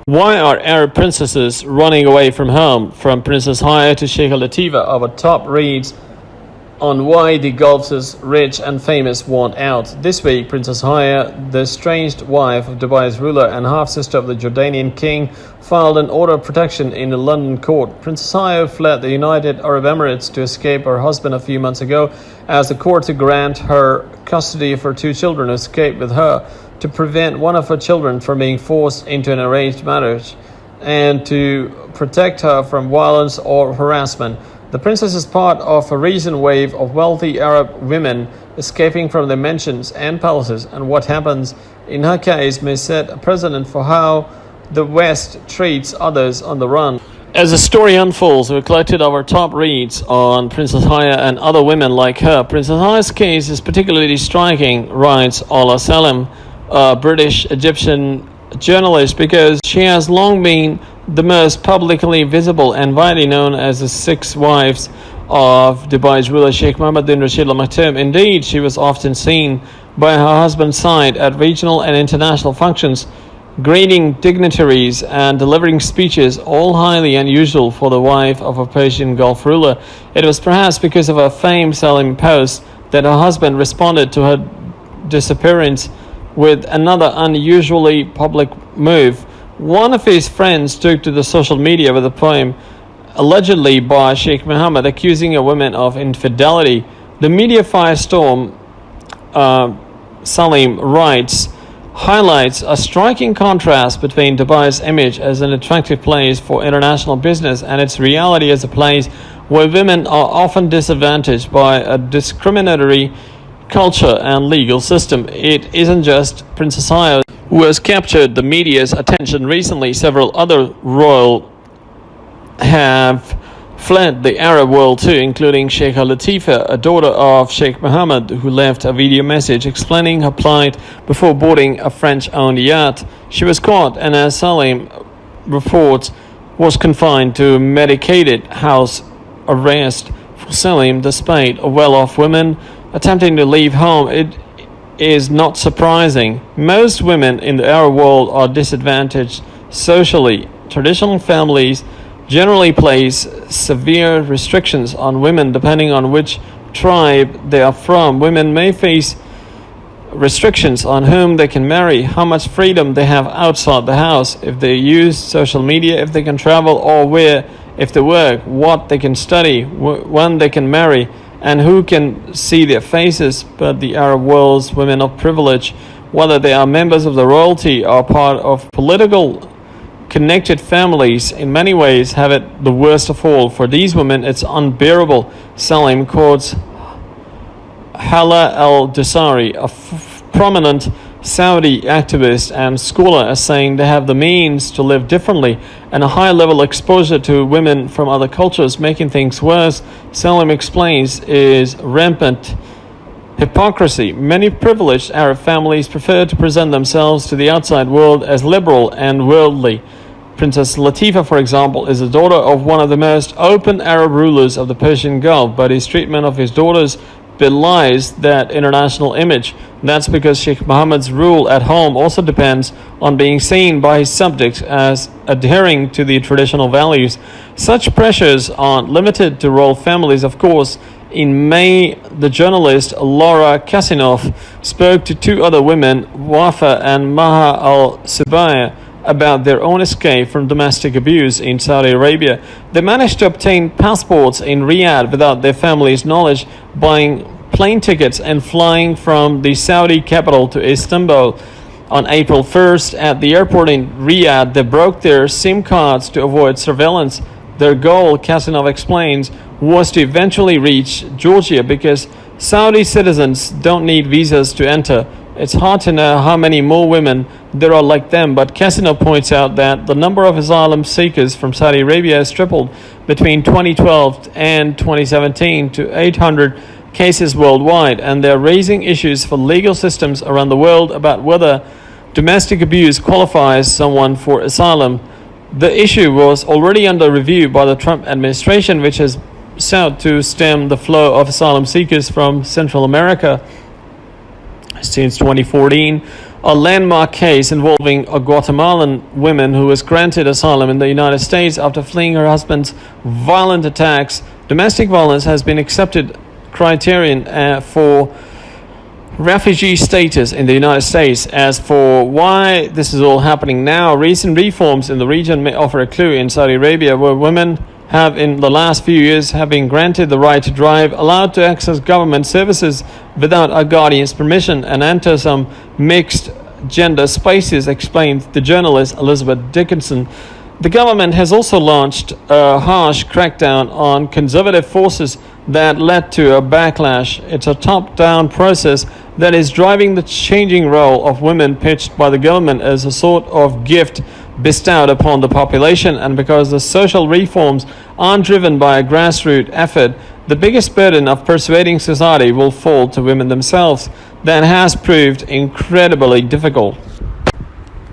Why are Arab princesses running away from home? From Princess Haya to Sheikha Latifa, our top reads on why the Gulf's rich and famous want out. This week, Princess Haya, the estranged wife of Dubai's ruler and half-sister of the Jordanian king, filed an order of protection in a London court. Princess Haya fled the United Arab Emirates to escape her husband a few months ago, as the court to grant her custody of her two children who escaped with her, to prevent one of her children from being forced into an arranged marriage, and to protect her from violence or harassment. The princess is part of a recent wave of wealthy Arab women escaping from their mansions and palaces, and what happens in her case may set a precedent for how the West treats others on the run. As the story unfolds, we collected our top reads on Princess Haya and other women like her. Princess Haya's case is particularly striking, writes Ola Salem, a British Egyptian journalist, because she has long been the most publicly visible and widely known as the six wives of Dubai's ruler Sheikh Mohammed bin Rashid Al Maktoum. Indeed, she was often seen by her husband's side at regional and international functions, greeting dignitaries and delivering speeches, all highly unusual for the wife of a Persian Gulf ruler. It was perhaps because of her fame-selling post that her husband responded to her disappearance with another unusually public move. One of his friends took to the social media with a poem allegedly by Sheikh Mohammed accusing a woman of infidelity. The media firestorm, Salim writes, highlights a striking contrast between Dubai's image as an attractive place for international business and its reality as a place where women are often disadvantaged by a discriminatory culture and legal system. It isn't just Princess Haya who has captured the media's attention recently. Several other royal have fled the Arab world too, including Sheikha Latifa, a daughter of Sheikh Mohammed, who left a video message explaining her plight before boarding a French-owned yacht. She was caught and, as Salim reports, was confined to medicated house arrest. For Salim, despite a well-off woman attempting to leave home, it is not surprising. Most women in the Arab world are disadvantaged socially. Traditional families generally place severe restrictions on women depending on which tribe they are from. Women may face restrictions on whom they can marry, how much freedom they have outside the house, if they use social media, if they can travel, or where, if they work, what they can study, when they can marry, and who can see their faces. But the Arab world's women of privilege, whether they are members of the royalty or part of political connected families, in many ways have it the worst of all. For these women, it's unbearable. Salim quotes Hala al-Dusari, a prominent Saudi activist and scholar, as saying they have the means to live differently and a high level exposure to women from other cultures. Making things worse, Salim explains, is rampant hypocrisy. Many privileged Arab families prefer to present themselves to the outside world as liberal and worldly. Princess Latifa, for example, is the daughter of one of the most open Arab rulers of the Persian Gulf, but his treatment of his daughters belies that international image. That's because Sheikh Mohammed's rule at home also depends on being seen by his subjects as adhering to the traditional values. Such pressures aren't limited to royal families, of course. In May, the journalist Laura Kasinoff spoke to two other women, Wafa and Maha al-Subaya, about their own escape from domestic abuse in Saudi Arabia. They managed to obtain passports in Riyadh without their family's knowledge, buying plane tickets and flying from the Saudi capital to Istanbul. On April 1st, at the airport in Riyadh, they broke their SIM cards to avoid surveillance. Their goal, Kasinoff explains, was to eventually reach Georgia because Saudi citizens don't need visas to enter. It's hard to know how many more women there are like them, but Kasinoff points out that the number of asylum seekers from Saudi Arabia has tripled between 2012 and 2017 to 800 cases worldwide, and they're raising issues for legal systems around the world about whether domestic abuse qualifies someone for asylum. The issue was already under review by the Trump administration, which has sought to stem the flow of asylum seekers from Central America. Since 2014, a landmark case involving a Guatemalan woman who was granted asylum in the United States after fleeing her husband's violent attacks. Domestic violence has been accepted criterion for refugee status in the United States. As for why this is all happening now, recent reforms in the region may offer a clue. In Saudi Arabia, where women have in the last few years have been granted the right to drive, allowed to access government services without a guardian's permission, and enter some mixed gender spaces, explained the journalist Elizabeth Dickinson. The government has also launched a harsh crackdown on conservative forces that led to a backlash. It's a top-down process that is driving the changing role of women, pitched by the government as a sort of gift bestowed upon the population. And because the social reforms aren't driven by a grassroots effort, the biggest burden of persuading society will fall to women themselves. That has proved incredibly difficult.